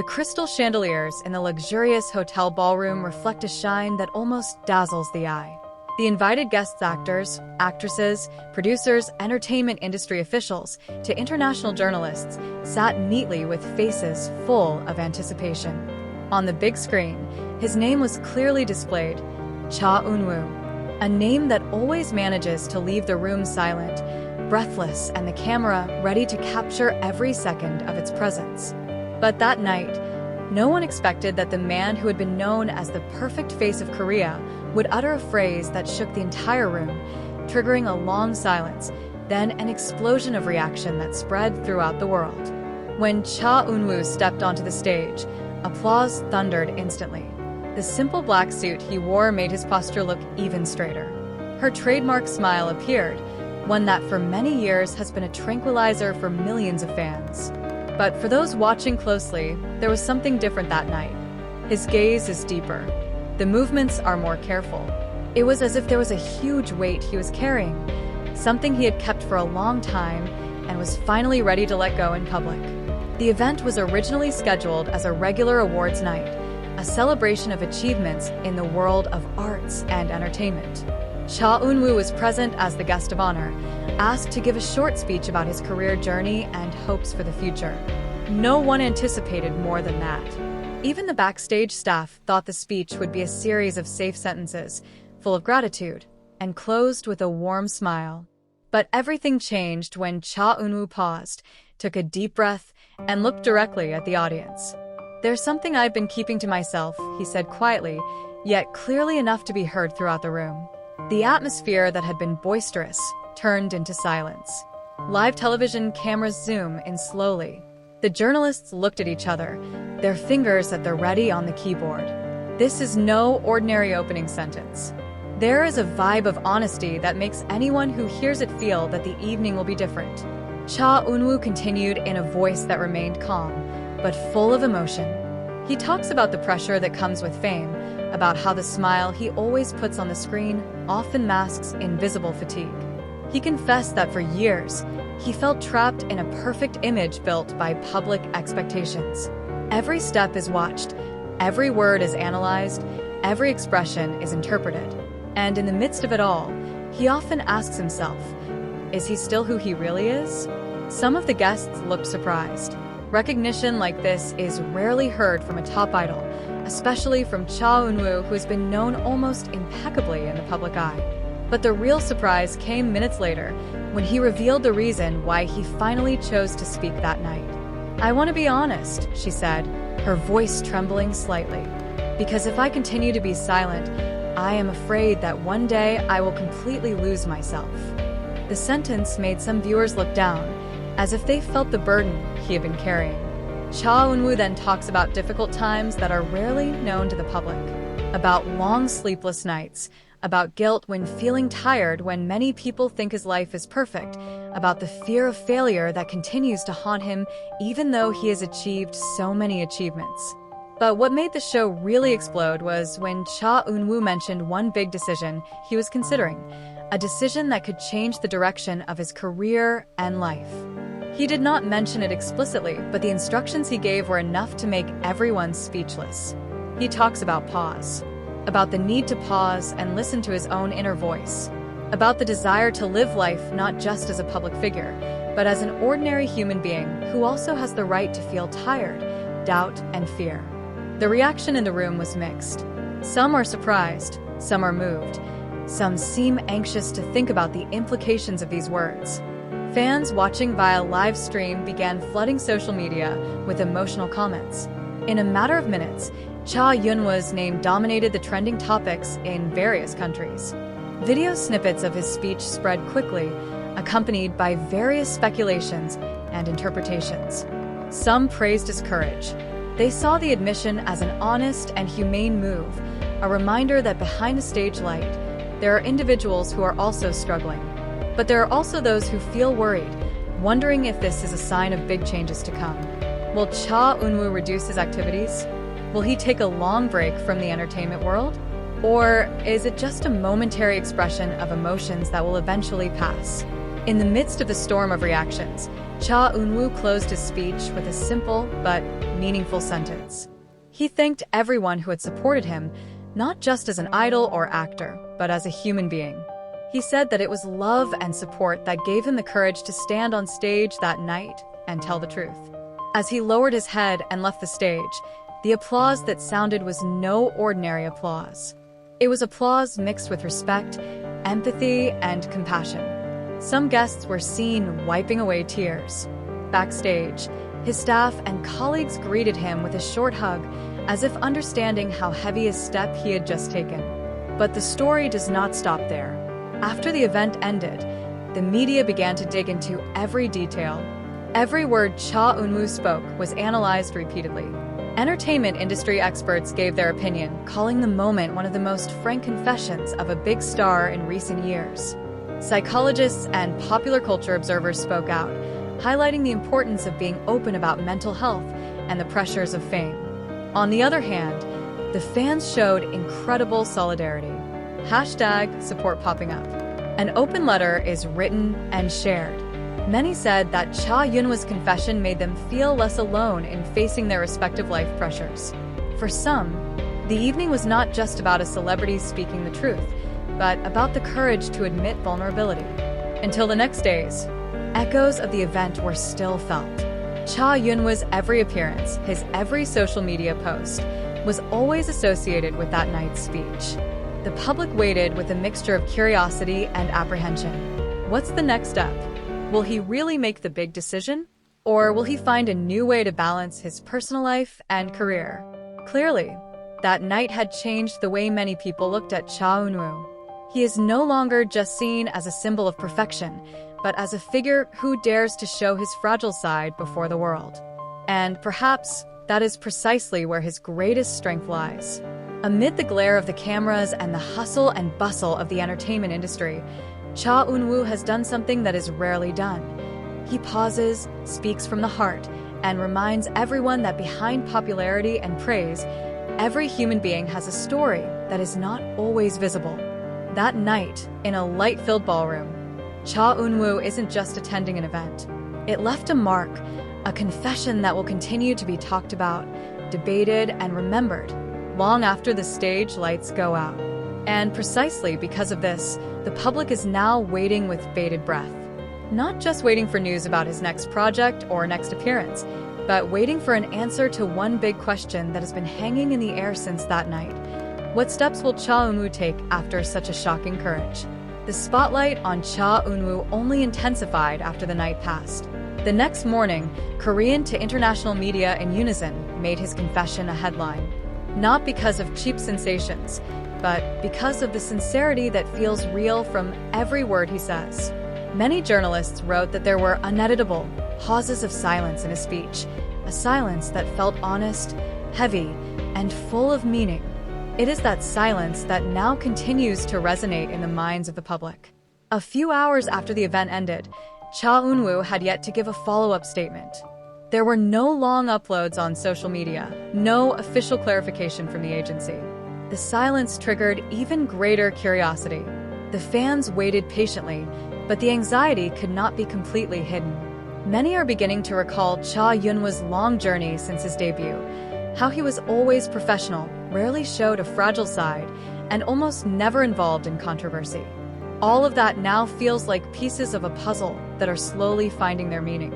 The crystal chandeliers in the luxurious hotel ballroom reflect a shine that almost dazzles the eye. The invited guests, actors, actresses, producers, entertainment industry officials, to international journalists, sat neatly with faces full of anticipation. On the big screen, his name was clearly displayed, Cha Eunwoo, a name that always manages to leave the room silent, breathless, and the camera ready to capture every second of its presence. But that night, no one expected that the man who had been known as the perfect face of Korea would utter a phrase that shook the entire room, triggering a long silence, then an explosion of reaction that spread throughout the world. When Cha Eunwoo stepped onto the stage, applause thundered instantly. The simple black suit he wore made his posture look even straighter. Her trademark smile appeared, one that for many years has been a tranquilizer for millions of fans. But for those watching closely, there was something different that night. His gaze is deeper. The movements are more careful. It was as if there was a huge weight he was carrying, something he had kept for a long time and was finally ready to let go in public. The event was originally scheduled as a regular awards night, a celebration of achievements in the world of arts and entertainment. Cha Eunwoo was present as the guest of honor, asked to give a short speech about his career journey and hopes for the future. No one anticipated more than that. Even the backstage staff thought the speech would be a series of safe sentences, full of gratitude, and closed with a warm smile. But everything changed when Cha Eunwoo paused, took a deep breath, and looked directly at the audience. "There's something I've been keeping to myself," he said quietly, yet clearly enough to be heard throughout the room. The atmosphere that had been boisterous turned into silence. Live television cameras zoom in slowly. The journalists looked at each other, their fingers at the ready on the keyboard. This is no ordinary opening sentence. There is a vibe of honesty that makes anyone who hears it feel that the evening will be different. Cha Eunwoo continued in a voice that remained calm, but full of emotion. He talks about the pressure that comes with fame, about how the smile he always puts on the screen often masks invisible fatigue. He confessed that for years, he felt trapped in a perfect image built by public expectations. Every step is watched, every word is analyzed, every expression is interpreted. And in the midst of it all, he often asks himself, is he still who he really is? Some of the guests looked surprised. Recognition like this is rarely heard from a top idol, especially from Cha Eunwoo, who has been known almost impeccably in the public eye. But the real surprise came minutes later, when he revealed the reason why he finally chose to speak that night. "I want to be honest," she said, her voice trembling slightly. "Because if I continue to be silent, I am afraid that one day I will completely lose myself." The sentence made some viewers look down, as if they felt the burden he had been carrying. Cha Eunwoo then talks about difficult times that are rarely known to the public, about long sleepless nights, about guilt when feeling tired when many people think his life is perfect, about the fear of failure that continues to haunt him even though he has achieved so many achievements. But what made the show really explode was when Cha Eunwoo mentioned one big decision he was considering, a decision that could change the direction of his career and life. He did not mention it explicitly, but the instructions he gave were enough to make everyone speechless. He talks about pause, about the need to pause and listen to his own inner voice, about the desire to live life not just as a public figure, but as an ordinary human being who also has the right to feel tired, doubt, and fear. The reaction in the room was mixed. Some are surprised, some are moved, some seem anxious to think about the implications of these words. Fans watching via live stream began flooding social media with emotional comments. In a matter of minutes, Cha Eunwoo's name dominated the trending topics in various countries. Video snippets of his speech spread quickly, accompanied by various speculations and interpretations. Some praised his courage. They saw the admission as an honest and humane move, a reminder that behind a stage light, there are individuals who are also struggling. But there are also those who feel worried, wondering if this is a sign of big changes to come. Will Cha Eunwoo reduce his activities? Will he take a long break from the entertainment world? Or is it just a momentary expression of emotions that will eventually pass? In the midst of the storm of reactions, Cha Eunwoo closed his speech with a simple but meaningful sentence. He thanked everyone who had supported him, not just as an idol or actor, but as a human being. He said that it was love and support that gave him the courage to stand on stage that night and tell the truth. As he lowered his head and left the stage, the applause that sounded was no ordinary applause. It was applause mixed with respect, empathy, and compassion. Some guests were seen wiping away tears. Backstage, his staff and colleagues greeted him with a short hug, as if understanding how heavy a step he had just taken. But the story does not stop there. After the event ended, the media began to dig into every detail. Every word Cha Eunwoo spoke was analyzed repeatedly. Entertainment industry experts gave their opinion, calling the moment one of the most frank confessions of a big star in recent years. Psychologists and popular culture observers spoke out, highlighting the importance of being open about mental health and the pressures of fame. On the other hand, the fans showed incredible solidarity. #support popping up. An open letter is written and shared. Many said that Cha Eunwoo's confession made them feel less alone in facing their respective life pressures. For some, the evening was not just about a celebrity speaking the truth, but about the courage to admit vulnerability. Until the next days, echoes of the event were still felt. Cha Eunwoo's every appearance, his every social media post, was always associated with that night's speech. The public waited with a mixture of curiosity and apprehension. What's the next step? Will he really make the big decision? Or will he find a new way to balance his personal life and career? Clearly, that night had changed the way many people looked at Cha Eunwoo. He is no longer just seen as a symbol of perfection, but as a figure who dares to show his fragile side before the world. And perhaps that is precisely where his greatest strength lies. Amid the glare of the cameras and the hustle and bustle of the entertainment industry, Cha Eunwoo has done something that is rarely done. He pauses, speaks from the heart, and reminds everyone that behind popularity and praise, every human being has a story that is not always visible. That night, in a light-filled ballroom, Cha Eunwoo isn't just attending an event. It left a mark, a confession that will continue to be talked about, debated, and remembered long after the stage lights go out. And precisely because of this, the public is now waiting with bated breath. Not just waiting for news about his next project or next appearance, but waiting for an answer to one big question that has been hanging in the air since that night. What steps will Cha Eunwoo take after such a shocking courage? The spotlight on Cha Eunwoo only intensified after the night passed. The next morning, Korean to international media in unison made his confession a headline. Not because of cheap sensations, but because of the sincerity that feels real from every word he says. Many journalists wrote that there were uneditable pauses of silence in his speech, a silence that felt honest, heavy, and full of meaning. It is that silence that now continues to resonate in the minds of the public. A few hours after the event ended, Cha Eunwoo had yet to give a follow-up statement. There were no long uploads on social media, no official clarification from the agency. The silence triggered even greater curiosity. The fans waited patiently, but the anxiety could not be completely hidden. Many are beginning to recall Cha Eunwoo's long journey since his debut, how he was always professional, rarely showed a fragile side, and almost never involved in controversy. All of that now feels like pieces of a puzzle that are slowly finding their meaning.